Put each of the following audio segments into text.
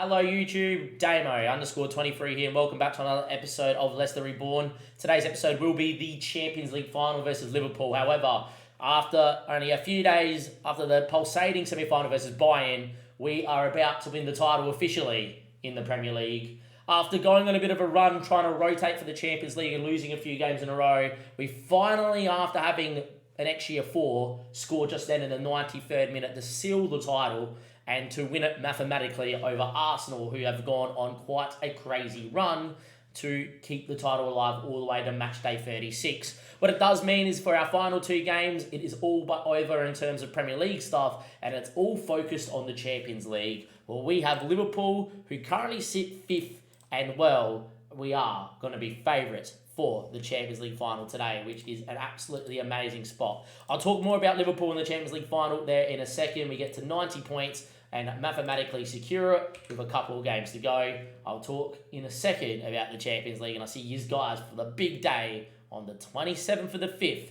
Hello YouTube, Damo_23 here and welcome back to another episode of Leicester Reborn. Today's episode will be the Champions League final versus Liverpool. However, after only a few days after the pulsating semi-final versus Bayern, we are about to win the title officially in the Premier League. After going on a bit of a run trying to rotate for the Champions League and losing a few games in a row, we finally, after having an extra 4, scored just then in the 93rd minute to seal the title and to win it mathematically over Arsenal, who have gone on quite a crazy run to keep the title alive all the way to match day 36. What it does mean is for our final 2 games, it is all but over in terms of Premier League stuff, and it's all focused on the Champions League. Well, we have Liverpool, who currently sit 5th, and well, we are going to be favourites for the Champions League final today, which is an absolutely amazing spot. I'll talk more about Liverpool in the Champions League final there in a second. We get to 90 points and mathematically secure it with a couple of games to go. I'll talk in a second about the Champions League, and I'll see you guys for the big day on the 27th of the 5th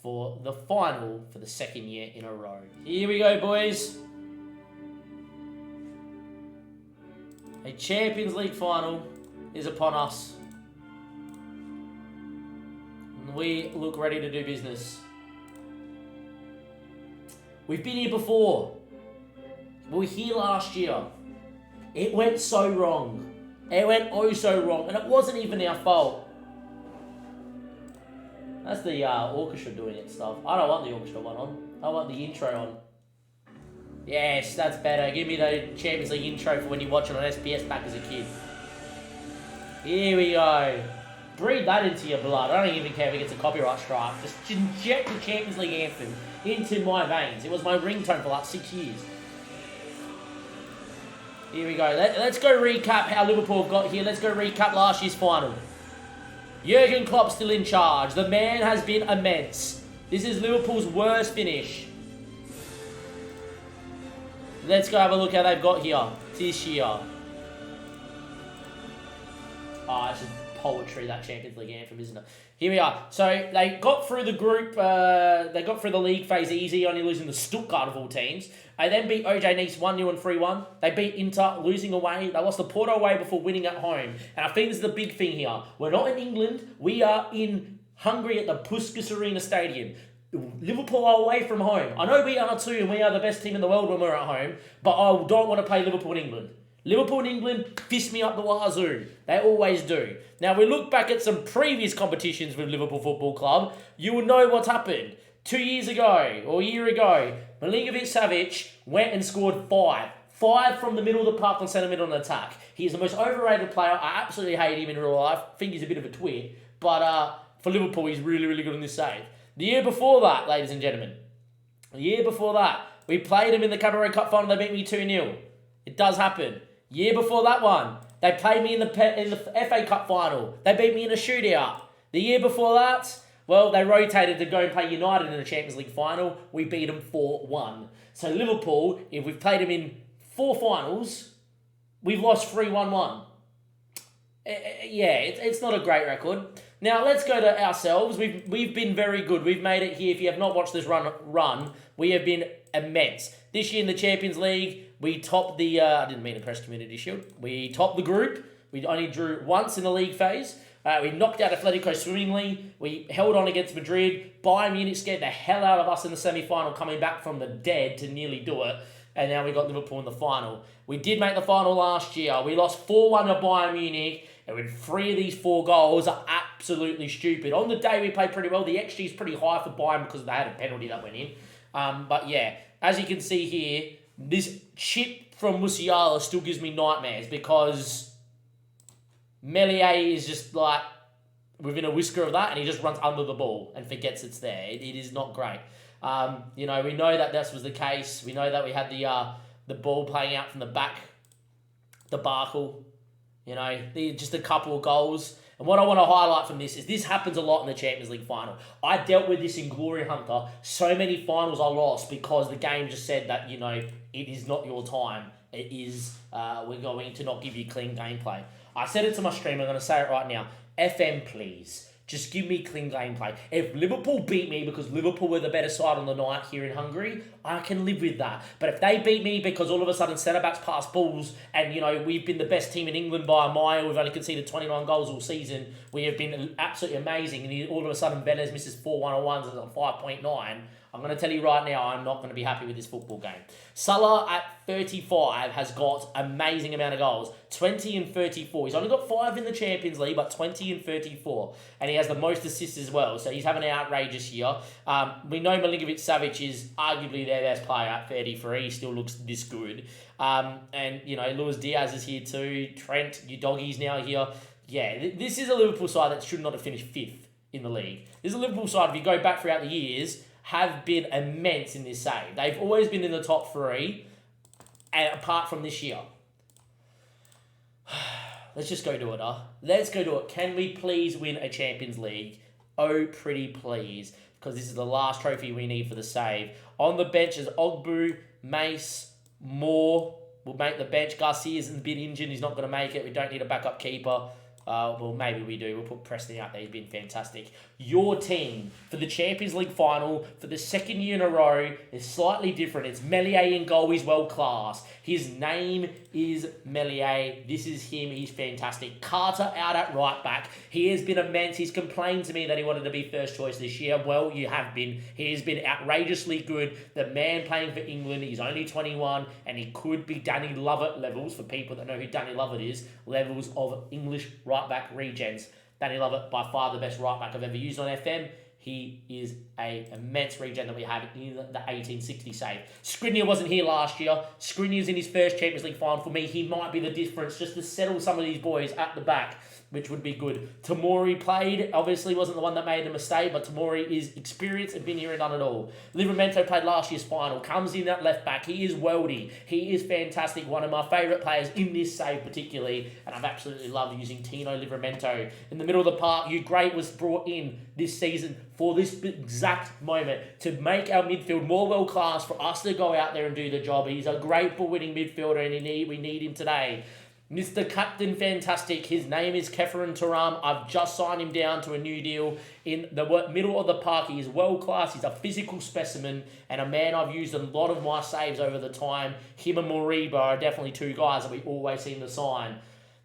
for the final for the 2nd year in a row. Here we go, boys. A Champions League final is upon us. And we look ready to do business. We've been here before. We were here last year. It went so wrong. It went oh so wrong. And it wasn't even our fault. That's the orchestra doing its stuff. I don't want the orchestra one on. I want the intro on. Yes, that's better. Give me the Champions League intro for when you watch it on SPS back as a kid. Here we go. Breathe that into your blood. I don't even care if it gets a copyright strike. Just inject the Champions League anthem into my veins. It was my ringtone for like 6 years. Here we go. Let's go recap how Liverpool got here. Let's go recap last year's final. Jurgen Klopp still in charge. The man has been immense. This is Liverpool's worst finish. Let's go have a look how they've got here this year. Oh, it's just poetry, that Champions League anthem, isn't it? Here we are. So they got through the group, they got through the league phase easy, only losing to Stuttgart of all teams. They then beat OJ Nice 1-0 and 3-1. They beat Inter, losing away. They lost to Porto away before winning at home. And I think this is the big thing here. We're not in England. We are in Hungary at the Puskas Arena Stadium. Liverpool are away from home. I know we are too, and we are the best team in the world when we're at home, but I don't want to play Liverpool in England. Liverpool in England fist me up the wazoo. They always do. Now, we look back at some previous competitions with Liverpool Football Club, you will know what's happened. 2 years ago, or a year ago, Milinkovic-Savic went and scored 5. 5 from the middle of the park on centre middle and attack. He is the most overrated player. I absolutely hate him in real life. I think he's a bit of a twit. But for Liverpool, he's really, really good in this save. The year before that, ladies and gentlemen, the year before that, we played him in the Cabaret Cup final. They beat me 2-0. It does happen. Year before that one, they played me in the FA Cup final. They beat me in a shootout. The year before that, well, they rotated to go and play United in the Champions League final. We beat them 4-1. So Liverpool, if we've played them in 4 finals, we've lost 3-1-1. Yeah, it's not a great record. Now, let's go to ourselves. We've been very good. We've made it here. If you have not watched this run, we have been immense. This year in the Champions League, we topped the... I didn't mean to press Community Shield. We topped the group. We only drew once in the league phase. We knocked out Atletico swimmingly. We held on against Madrid. Bayern Munich scared the hell out of us in the semi-final, coming back from the dead to nearly do it. And now we got Liverpool in the final. We did make the final last year. We lost 4-1 to Bayern Munich. And with 3 of these 4 goals are absolutely stupid. On the day we played pretty well. The XG is pretty high for Bayern because they had a penalty that went in. But yeah, as you can see here, this chip from Musiala still gives me nightmares because Melier is just like within a whisker of that and he just runs under the ball and forgets it's there. It is not great. We know that this was the case. We know that we had the ball playing out from the back debacle. Just a couple of goals. And what I want to highlight from this happens a lot in the Champions League final. I dealt with this in Glory Hunter. So many finals I lost because the game just said that, it is not your time. It is, we're going to not give you clean gameplay. I said it to my stream, I'm going to say it right now. FM, please. Just give me clean gameplay. If Liverpool beat me because Liverpool were the better side on the night here in Hungary, I can live with that. But if they beat me because all of a sudden centre-backs pass balls and, we've been the best team in England by a mile, we've only conceded 29 goals all season, we have been absolutely amazing, and all of a sudden Velez misses 4 1-on-1s and on 5.9, I'm going to tell you right now, I'm not going to be happy with this football game. Salah at 35 has got amazing amount of goals. 20 and 34. He's only got 5 in the Champions League, but 20 and 34. And he has the most assists as well. So he's having an outrageous year. We know Milinkovic-Savic is arguably their best player at 33. He still looks this good. And Luis Diaz is here too. Trent, your doggies now here. Yeah, this is a Liverpool side that should not have finished 5th in the league. This is a Liverpool side, if you go back throughout the years, have been immense in this save. They've always been in the top 3, and apart from this year. Let's just go do it, huh? Let's go do it. Can we please win a Champions League? Oh, pretty please. Because this is the last trophy we need for the save. On the bench is Ogbu, Mace, Moore. We'll make the bench. Garcia's a bit injured. He's not going to make it. We don't need a backup keeper. Well, maybe we do. We'll put Preston out there. He's been fantastic. Your team for the Champions League final for the second year in a row is slightly different. It's Meslier in goal. He's world class. His name is Meslier. This is him. He's fantastic. Carter out at right back. He has been immense. He's complained to me that he wanted to be first choice this year. Well, you have been. He has been outrageously good. The man playing for England. He's only 21 and he could be Danny Lovett levels, for people that know who Danny Lovett is, levels of English right back regens. Danny Lovett, by far the best right back I've ever used on FM. He is an immense regen that we have in the 1860 save. Skriniar wasn't here last year. Skriniar's in his first Champions League final. For me, he might be the difference just to settle some of these boys at the back, which would be good. Tamori played. Obviously wasn't the one that made a mistake, but Tamori is experienced and been here and done it all. Livramento played last year's final. Comes in at left back. He is worldy. He is fantastic. One of my favourite players in this save particularly, and I've absolutely loved using Tino Livramento. In the middle of the park, Great was brought in this season for this exact moment to make our midfield more world-class, for us to go out there and do the job. He's a great ball-winning midfielder, and we need him today. Mr. Captain Fantastic, his name is Kefaran Turam. I've just signed him down to a new deal in the middle of the park. He is world class. He's a physical specimen and a man I've used in a lot of my saves over the time. Him and Moriba are definitely 2 guys that we always seem to sign.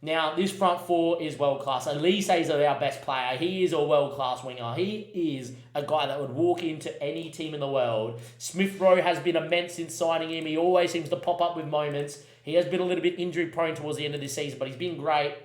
Now, this front 4 is world class. Elise is our best player. He is a world class winger. He is a guy that would walk into any team in the world. Smith Rowe has been immense since signing him. He always seems to pop up with moments. He has been a little bit injury prone towards the end of this season, but he's been great.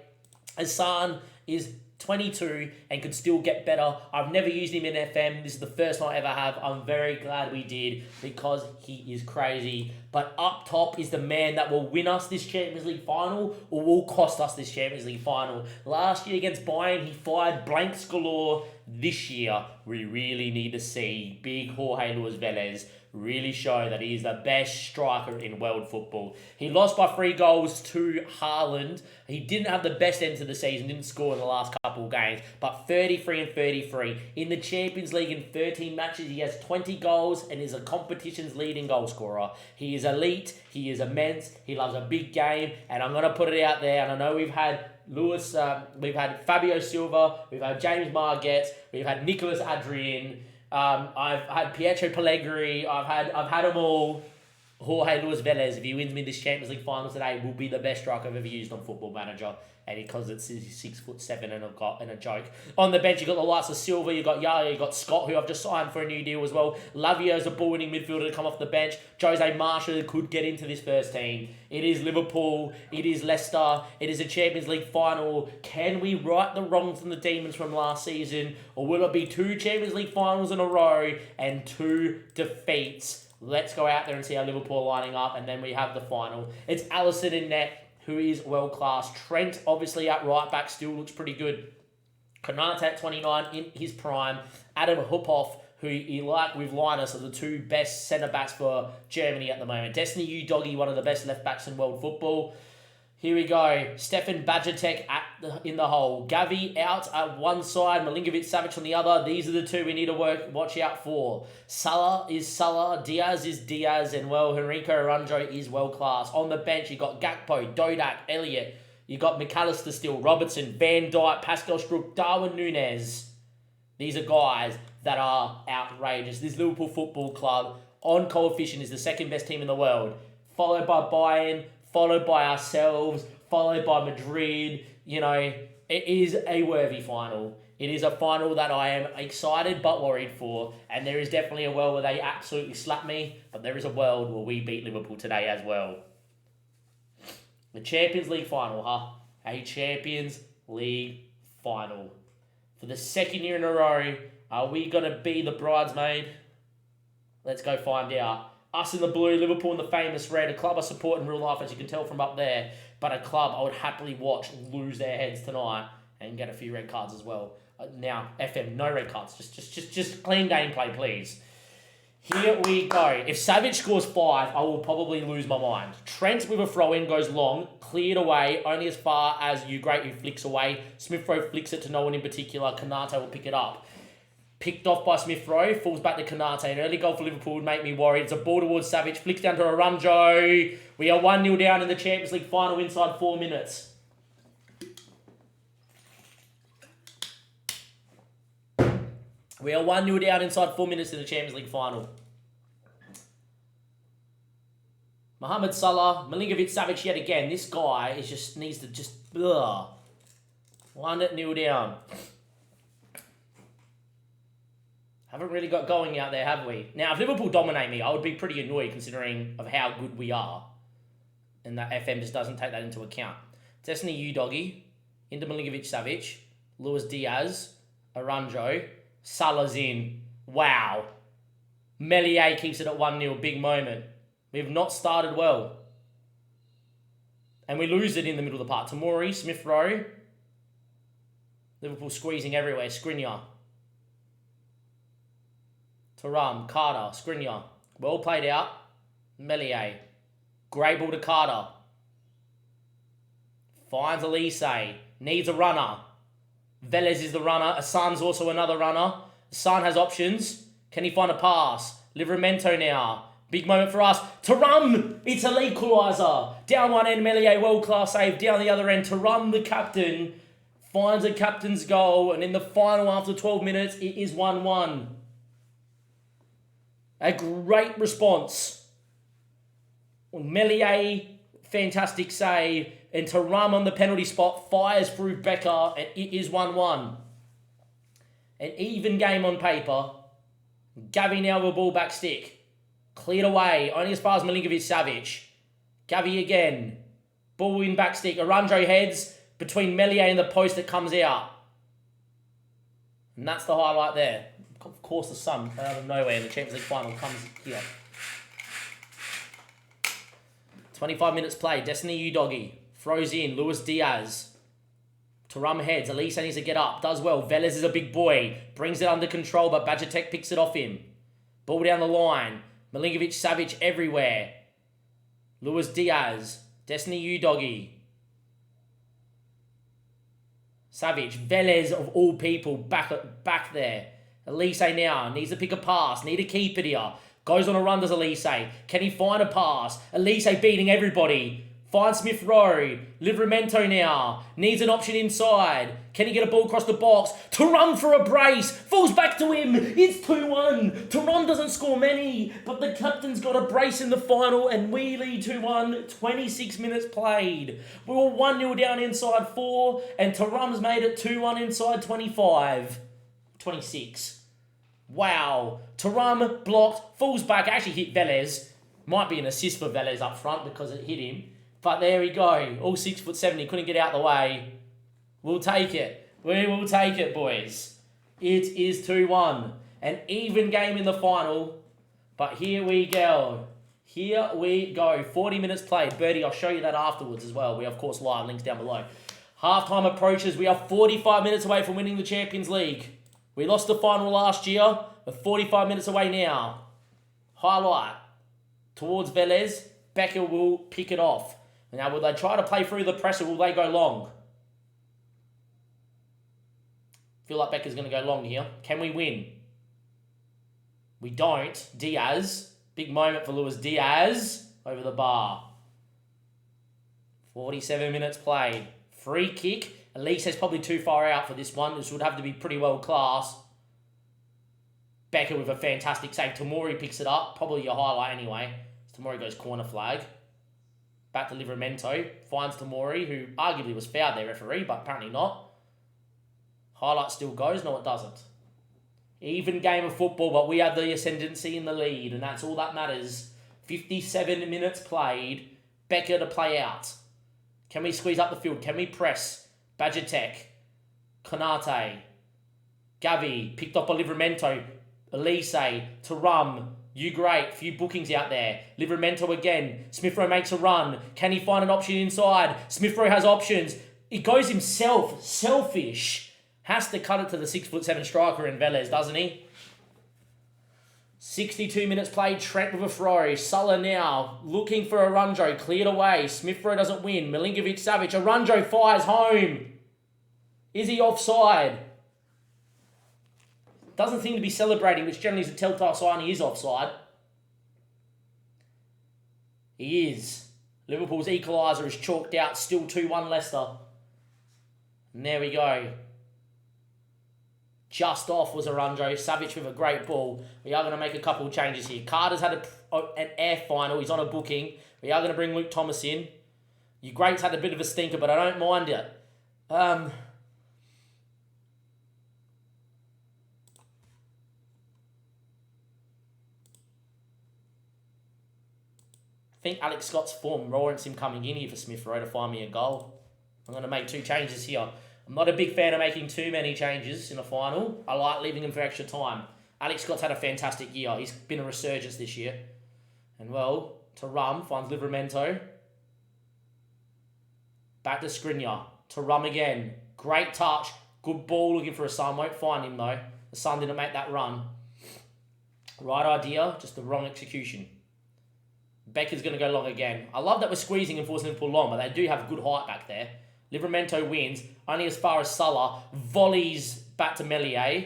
Hassan is 22 and could still get better. I've never used him in FM. This is the first time I ever have. I'm very glad we did because he is crazy. But up top is the man that will win us this Champions League final or will cost us this Champions League final. Last year against Bayern, he fired blanks galore. This year, we really need to see big Jorge Luis Velez really show that he is the best striker in world football. He lost by 3 goals to Haaland. He didn't have the best end to the season, didn't score in the last couple of games, but 33 and 33. In the Champions League in 13 matches, he has 20 goals and is a competition's leading goal scorer. He is elite, he is immense, he loves a big game, and I'm going to put it out there, and I know we've had we've had Fabio Silva, we've had James Margetts, we've had Nicolas Adrian, I've had Pietro Pellegrini, I've had them all. Jorge Luis Velez, if he wins me this Champions League final today, will be the best striker I've ever used on Football Manager. And because it's 6'7" and a joke. On the bench, you've got the likes of Silva, you've got Yaya, you've got Scott, who I've just signed for a new deal as well. Lavio's a ball-winning midfielder to come off the bench. Jose Marshall could get into this first team. It is Liverpool, it is Leicester, it is a Champions League final. Can we right the wrongs from the Demons from last season? Or will it be 2 Champions League finals in a row and 2 defeats? Let's go out there and see how Liverpool are lining up, and then we have the final. It's Alisson in net, who is world class. Trent, obviously at right back, still looks pretty good. Konate at 29 in his prime. Adam Huphoff, who you like with Linus, are the 2 best centre backs for Germany at the moment. Destiny U-Doggy, one of the best left backs in world football. Here we go. Stefan Bajatek in the hole. Gavi out at one side. Milinkovic-Savic on the other. These are the 2 we need to watch out for. Salah is Salah. Diaz is Diaz. And, well, Henrico Aranjo is world class. On the bench, you've got Gakpo, Dodak, Elliott. You've got McAllister still, Robertson, Van Dijk, Pascal Struck, Darwin Núñez. These are guys that are outrageous. This Liverpool Football Club on coefficient is the second best team in the world, followed by Bayern, followed by ourselves, followed by Madrid. You know, it is a worthy final. It is a final that I am excited but worried for, and there is definitely a world where they absolutely slap me, but there is a world where we beat Liverpool today as well. The Champions League final, huh? A Champions League final. For the second year in a row, are we going to be the bridesmaid? Let's go find out. Us in the blue, Liverpool in the famous red, a club I support in real life, as you can tell from up there, but a club I would happily watch lose their heads tonight and get a few red cards as well. Now, FM, no red cards. Just clean gameplay, please. Here we go. If Savage scores 5, I will probably lose my mind. Trent with a throw-in goes long, cleared away, only as far as Great who flicks away. Smith Rowe flicks it to no one in particular. Kanate will pick it up. Picked off by Smith Rowe, falls back to Kanate. An early goal for Liverpool would make me worried. It's a ball towards Savage, flicks down to Arunjo. We are 1-0 down in the Champions League final inside 4 minutes. We are 1-0 down inside 4 minutes in the Champions League final. Mohamed Salah, Milinkovic Savic yet again. This guy is just needs to just... Ugh. 1-0 down. Haven't really got going out there, have we? Now, if Liverpool dominate me, I would be pretty annoyed considering of how good we are. And that FM just doesn't take that into account. Destiny U-Doggy, into Milinkovic Savic, Luis Diaz, Arunjo, Salah's in. Wow. Melier keeps it at 1-0. Big moment. We've not started well. And we lose it in the middle of the park. Tamori, Smith Rowe. Liverpool squeezing everywhere. Skriniar. Thuram, Carter, Skriniar. Well played out. Melier. Great ball to Carter. Finds Elise. Needs a runner. Velez is the runner. Hassan's also another runner. Hassan has options. Can he find a pass? Livramento now. Big moment for us. Thuram! It's a lead equaliser. Down one end, Melier, world-class save. Down the other end, Thuram, the captain, finds a captain's goal. And in the final, after 12 minutes, it is 1-1. A great response. Melier, fantastic save. And Thuram on the penalty spot fires through Becker, and it is 1-1. An even game on paper. Gavi now with a ball back stick. Cleared away, only as far as Milinkovic Savic. Gavi again. Ball in back stick. Arunjo heads between Melier and the post that comes out. And that's the highlight there. Of course, the sun out of nowhere in the Champions League final comes here. 25 minutes played. Destiny U-Doggy. Throws in. Luis Diaz. Thuram heads. Elise needs to get up. Does well. Velez is a big boy. Brings it under control, but Bajatek picks it off him. Ball down the line. Milinkovic Savic everywhere. Luis Diaz. Destiny U-Doggy. Savic. Velez of all people back there. Elise now. Needs to pick a pass. Need to keep it here. Goes on a run, does Elise. Can he find a pass? Elise beating everybody. Finds Smith Rowe. Livramento now. Needs an option inside. Can he get a ball across the box? Thuram for a brace. Falls back to him. It's 2-1. Thuram doesn't score many, but the captain's got a brace in the final, and we lead 2-1. 26 minutes played. We were 1-0 down inside 4, and Thuram's made it 2-1 inside 25. 26. Wow. Thuram blocked. Falls back. Actually hit Velez. Might be an assist for Velez up front because it hit him. But there we go. All 6'7". He couldn't get out the way. We'll take it. We will take it, boys. It is 2-1. An even game in the final. But here we go. Here we go. 40 minutes played. Birdie, I'll show you that afterwards as well. We, of course, live. Links down below. Half-time approaches. We are 45 minutes away from winning the Champions League. We lost the final last year. We're 45 minutes away now. Highlight. Towards Velez. Becker will pick it off. Now, will they try to play through the press or will they go long? Feel like Becker's going to go long here. Can we win? We don't. Diaz. Big moment for Luis Diaz. Over the bar. 47 minutes played. Free kick. Elise is probably too far out for this one. This would have to be pretty well class. Becker with a fantastic save. Tamori picks it up. Probably your highlight anyway. Tamori goes corner flag. Back to Livramento. Finds Tamori, who arguably was fouled there, referee, but apparently not. Highlight still goes. No, it doesn't. Even game of football, but we have the ascendancy in the lead, and that's all that matters. 57 minutes played. Becker to play out. Can we squeeze up the field? Can we press? Badger Tech. Konate. Gavi. Picked up by Livramento. Elise. Tarum. You great. Few bookings out there. Livramento again. Smith Rowe makes a run. Can he find an option inside? Smith Rowe has options. He goes himself. Selfish. Has to cut it to the 6'7" striker in Velez, doesn't he? 62 minutes played. Trent with a throw. Sulla now looking for Arunjo. Cleared away. Smith Rowe doesn't win. Milinkovic-Savic. Arunjo fires home. Is he offside? Doesn't seem to be celebrating, which generally is a telltale sign he is offside. He is. Liverpool's equaliser is chalked out. Still 2-1 Leicester. And there we go. Just off was Arunjo. Savic with a great ball. We are going to make a couple of changes here. Carter's had an air final. He's on a booking. We are going to bring Luke Thomas in. You greats had a bit of a stinker, but I don't mind it. I think Alex Scott's form warrants him coming in here for Smith Rowe to find me a goal. I'm going to make 2 changes here. I'm not a big fan of making too many changes in a final. I like leaving them for extra time. Alex Scott's had a fantastic year. He's been a resurgence this year. And well, Tarum finds Livramento. Back to Skriniar. Tarum again. Great touch. Good ball looking for a Sun. Won't find him though. The Sun didn't make that run. Right idea, just the wrong execution. Becker's going to go long again. I love that we're squeezing and forcing them to pull long, but they do have good height back there. Livramento wins, only as far as Sulla. Volleys back to Melier,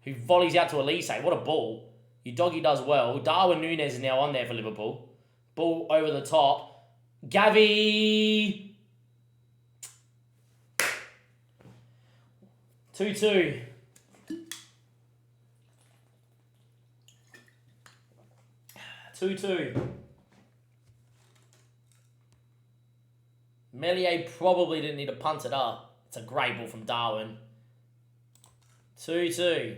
who volleys out to Elise. What a ball. Udogi does well. Darwin Núñez is now on there for Liverpool. Ball over the top. Gavi. 2-2. Melier probably didn't need to punt it up. It's a great ball from Darwin. 2-2.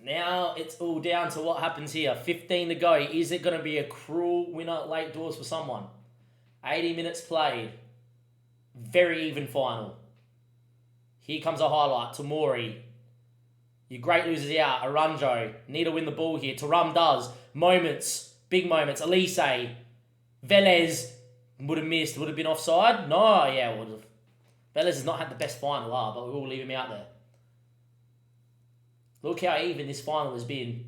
Now it's all down to what happens here. 15 to go. Is it going to be a cruel winner at late doors for someone? 80 minutes played. Very even final. Here comes a highlight. Tamori. Your great losers out. Arunjo. Need to win the ball here. Tarum does. Moments. Big moments. Elise. Velez would have missed. Would have been offside? No, yeah, would have. Velez has not had the best final, but we will leave him out there. Look how even this final has been.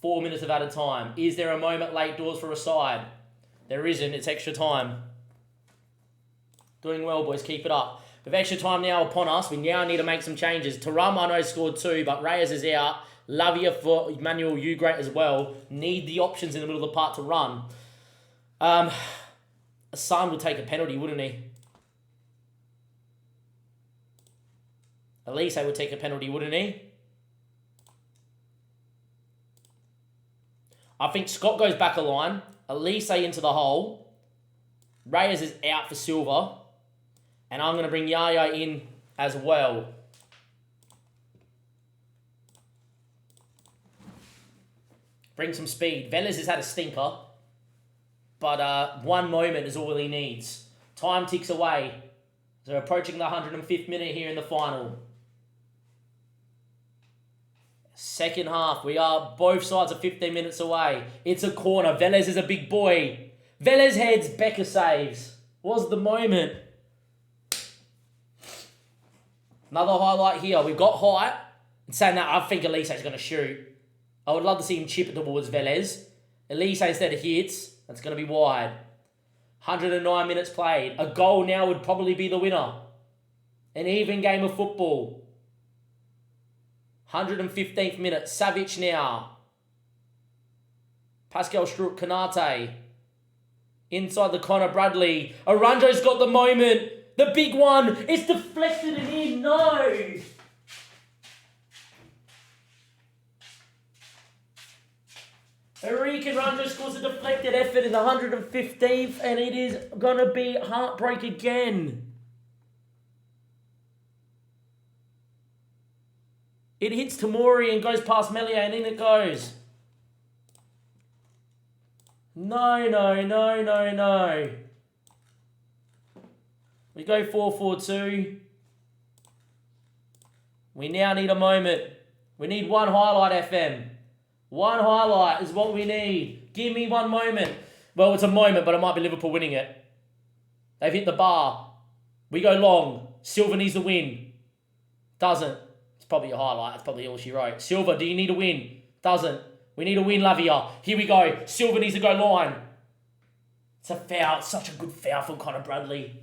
4 minutes of added time. Is there a moment late doors for a side? There isn't. It's extra time. Doing well, boys. Keep it up. With extra time now upon us, we now need to make some changes. Tarum, I know, scored 2, but Reyes is out. Lavia for Emmanuel Ugrate as well. Need the options in the middle of the park to run. Son would take a penalty, wouldn't he? Elise would take a penalty, wouldn't he? I think Scott goes back a line. Elise into the hole. Reyes is out for Silva. And I'm going to bring Yaya in as well. Bring some speed. Velez has had a stinker. But 1 moment is all he needs. Time ticks away. So we're approaching the 105th minute here in the final. Second half. We are both sides are 15 minutes away. It's a corner. Velez is a big boy. Velez heads. Becker saves. Was the moment. Another highlight here. We've got height. And saying that, I think Elise is going to shoot. I would love to see him chip it towards Velez. Elise instead of hits. That's going to be wide. 109 minutes played. A goal now would probably be the winner. An even game of football. 115th minute. Savic now. Pascal Struck, Konate. Inside the corner, Bradley. Arunjo's got the moment. The big one. It's deflected and in. No. Enrique Rangers scores a deflected effort in the 115th, and it is going to be heartbreak again. It hits Tamori and goes past Melia, and in it goes. No. We go 4-4-2. We now need a moment. We need one highlight, FM. One highlight is what we need. Give me one moment. Well, it's a moment, but it might be Liverpool winning it. They've hit the bar. We go long. Silva needs to win. Doesn't. It's probably a highlight. That's probably all she wrote. Silva, do you need a win? Doesn't. We need a win, Lavia. Here we go. Silva needs to go line. It's a foul. It's such a good foul from Connor Bradley.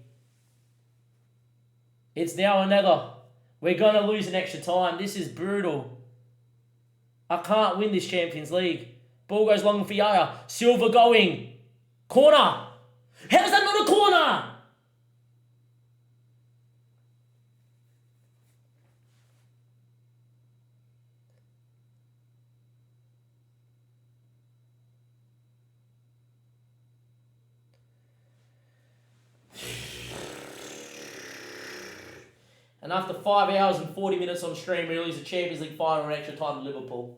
It's now another. We're going to lose an extra time. This is brutal. I can't win this Champions League. Ball goes long for Yaya. Silva going. Corner. How is that not a corner? And after 5 hours and 40 minutes on stream, we lose the Champions League final in extra time to Liverpool.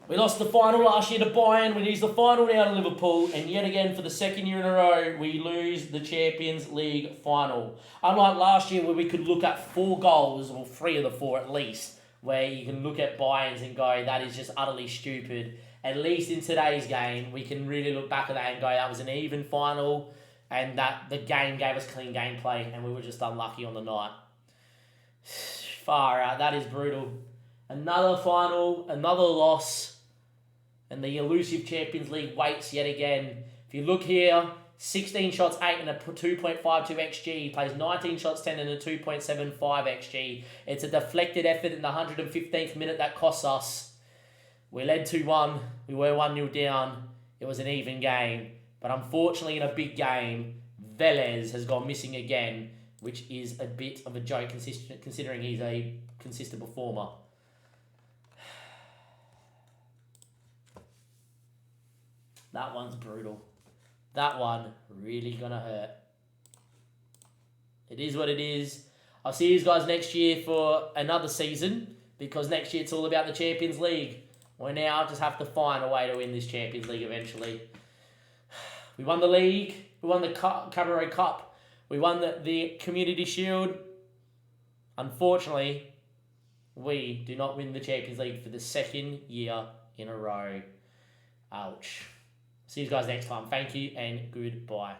We lost the final last year to Bayern. We lose the final now to Liverpool. And yet again, for the second year in a row, we lose the Champions League final. Unlike last year where we could look at 4 goals, or 3 of the 4 at least, where you can look at Bayern's and go, that is just utterly stupid. At least in today's game, we can really look back at that and go, that was an even final. And that the game gave us clean gameplay. And we were just unlucky on the night. Far out. That is brutal. Another final, another loss, and the elusive Champions League waits yet again. If you look here, 16 shots, 8 and a 2.52 XG. He plays 19 shots, 10 and a 2.75 XG. It's a deflected effort in the 115th minute that costs us. We led 2-1. We were 1-0 down. It was an even game. But unfortunately, in a big game, Velez has gone missing again, which is a bit of a joke considering he's a consistent performer. That one's brutal. That one really gonna hurt. It is what it is. I'll see you guys next year for another season, because next year it's all about the Champions League. We now just have to find a way to win this Champions League eventually. We won the league. We won the Cabaret Cup. We won the Community Shield. Unfortunately, we do not win the Champions League for the second year in a row. Ouch. See you guys next time. Thank you and goodbye.